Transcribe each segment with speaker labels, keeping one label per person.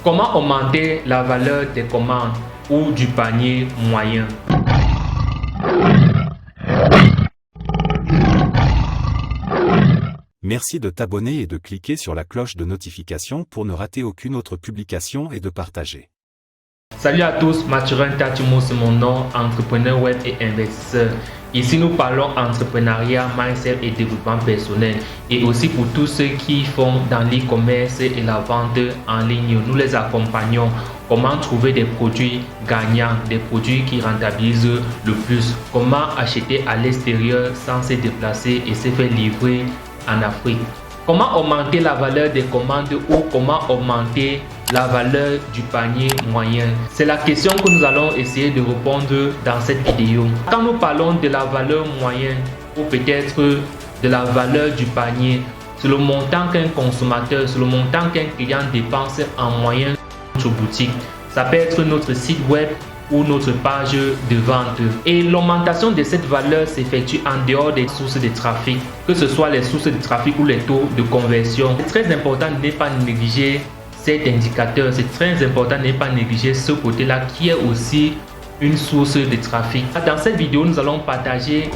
Speaker 1: Comment augmenter la valeur des commandes ou du panier moyen?
Speaker 2: Merci de t'abonner et de cliquer sur la cloche de notification pour ne rater aucune autre publication et de partager.
Speaker 1: Salut à tous, Mathurin Tatumo, c'est mon nom, entrepreneur web et investisseur. Ici, nous parlons entrepreneuriat, mindset et développement personnel. Et aussi pour tous ceux qui font dans l'e-commerce et la vente en ligne, nous les accompagnons. Comment trouver des produits gagnants, des produits qui rentabilisent le plus. Comment acheter à l'extérieur sans se déplacer et se faire livrer en Afrique. Comment augmenter la valeur des commandes ou comment augmenter la valeur du panier moyen? C'est la question que nous allons essayer de répondre dans cette vidéo. Quand nous parlons de la valeur moyenne ou peut-être de la valeur du panier, c'est le montant qu'un consommateur, c'est le montant qu'un client dépense en moyenne sur boutique. Ça peut être notre site web ou notre page de vente. Et l'augmentation de cette valeur s'effectue en dehors des sources de trafic, que ce soit les sources de trafic ou les taux de conversion. C'est très important de ne pas négliger cet indicateur. C'est très important de ne pas négliger ce côté-là qui est aussi une source de trafic. Dans cette vidéo, nous allons partager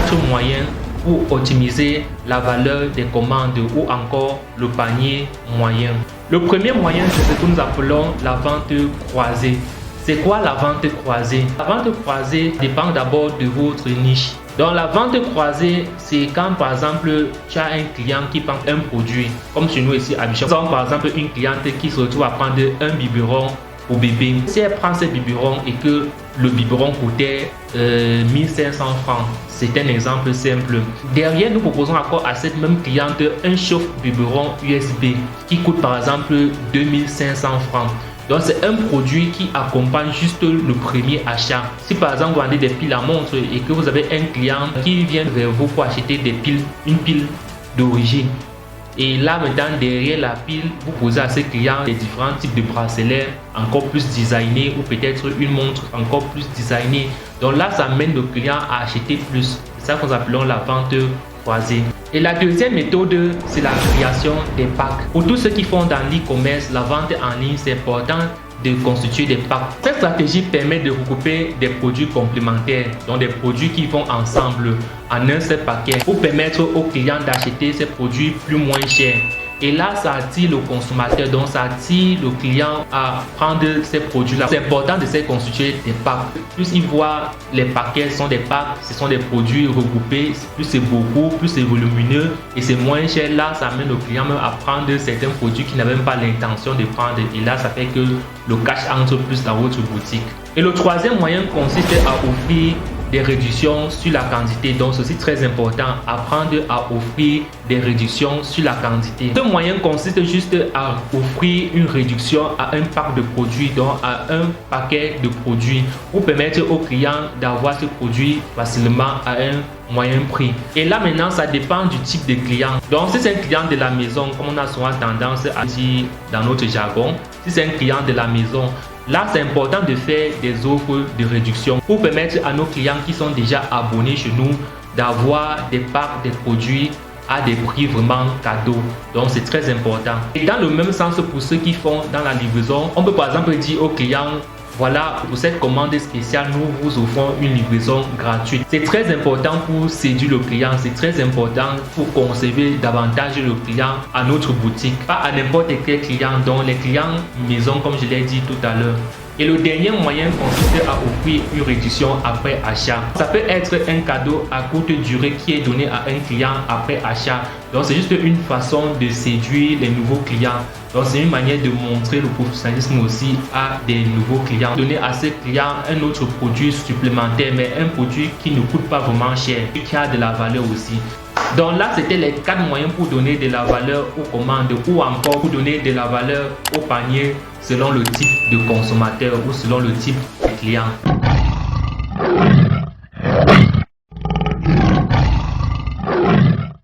Speaker 1: 4 moyens pour optimiser la valeur des commandes ou encore le panier moyen. Le premier moyen, c'est ce que nous appelons la vente croisée. C'est quoi la vente croisée? La vente croisée dépend d'abord de votre niche. Donc la vente croisée, c'est quand par exemple tu as un client qui prend un produit, comme chez nous ici à Bichon. Par exemple une cliente qui se retrouve à prendre un biberon au bébé. Si elle prend ce biberon et que le biberon coûtait 1500 francs, c'est un exemple simple. Derrière, nous proposons encore à cette même cliente un chauffe-biberon USB qui coûte par exemple 2500 francs. Donc c'est un produit qui accompagne juste le premier achat. Si par exemple vous vendez des piles à montre et que vous avez un client qui vient vers vous pour acheter des piles, une pile d'origine. Et là maintenant derrière la pile, vous posez à ce client des différents types de bracelets encore plus designés ou peut-être une montre encore plus designée. Donc là ça amène le client à acheter plus. C'est ça que nous appelons la vente croisée. Et la deuxième méthode, c'est la création des packs. Pour tous ceux qui font dans l'e-commerce, la vente en ligne, c'est important de constituer des packs. Cette stratégie permet de regrouper des produits complémentaires, donc des produits qui vont ensemble en un seul paquet pour permettre aux clients d'acheter ces produits plus moins chers. Et là, ça attire le consommateur, donc ça attire le client à prendre ces produits-là. C'est important de se constituer des packs. Plus ils voient les paquets sont des packs, ce sont des produits regroupés, plus c'est beaucoup, plus c'est volumineux et c'est moins cher. Là, ça amène le client même à prendre certains produits qu'il n'avait même pas l'intention de prendre. Et là, ça fait que le cash entre plus dans votre boutique. Et le troisième moyen consiste à offrir des réductions sur la quantité. Donc ceci est très important, apprendre à offrir des réductions sur la quantité. Ce moyen consiste juste à offrir une réduction à un pack de produits, donc à un paquet de produits pour permettre aux clients d'avoir ce produit facilement à un moyen prix. Et là maintenant ça dépend du type de client. Donc si c'est un client de la maison, comme on a souvent tendance à dire dans notre jargon, si c'est un client de la maison, là, c'est important de faire des offres de réduction pour permettre à nos clients qui sont déjà abonnés chez nous d'avoir des packs de produits à des prix vraiment cadeaux. Donc, c'est très important. Et dans le même sens, pour ceux qui font dans la livraison, on peut par exemple dire aux clients, voilà, pour cette commande spéciale, nous vous offrons une livraison gratuite. C'est très important pour séduire le client, c'est très important pour conserver davantage le client à notre boutique. Pas à n'importe quel client, donc les clients maison comme je l'ai dit tout à l'heure. Et le dernier moyen consiste à offrir une réduction après achat. Ça peut être un cadeau à courte durée qui est donné à un client après achat. Donc c'est juste une façon de séduire les nouveaux clients. Donc c'est une manière de montrer le professionnalisme aussi à des nouveaux clients. Donner à ces clients un autre produit supplémentaire, mais un produit qui ne coûte pas vraiment cher et qui a de la valeur aussi. Donc là, c'était les 4 moyens pour donner de la valeur aux commandes ou encore pour donner de la valeur au panier selon le type de consommateur ou selon le type de client.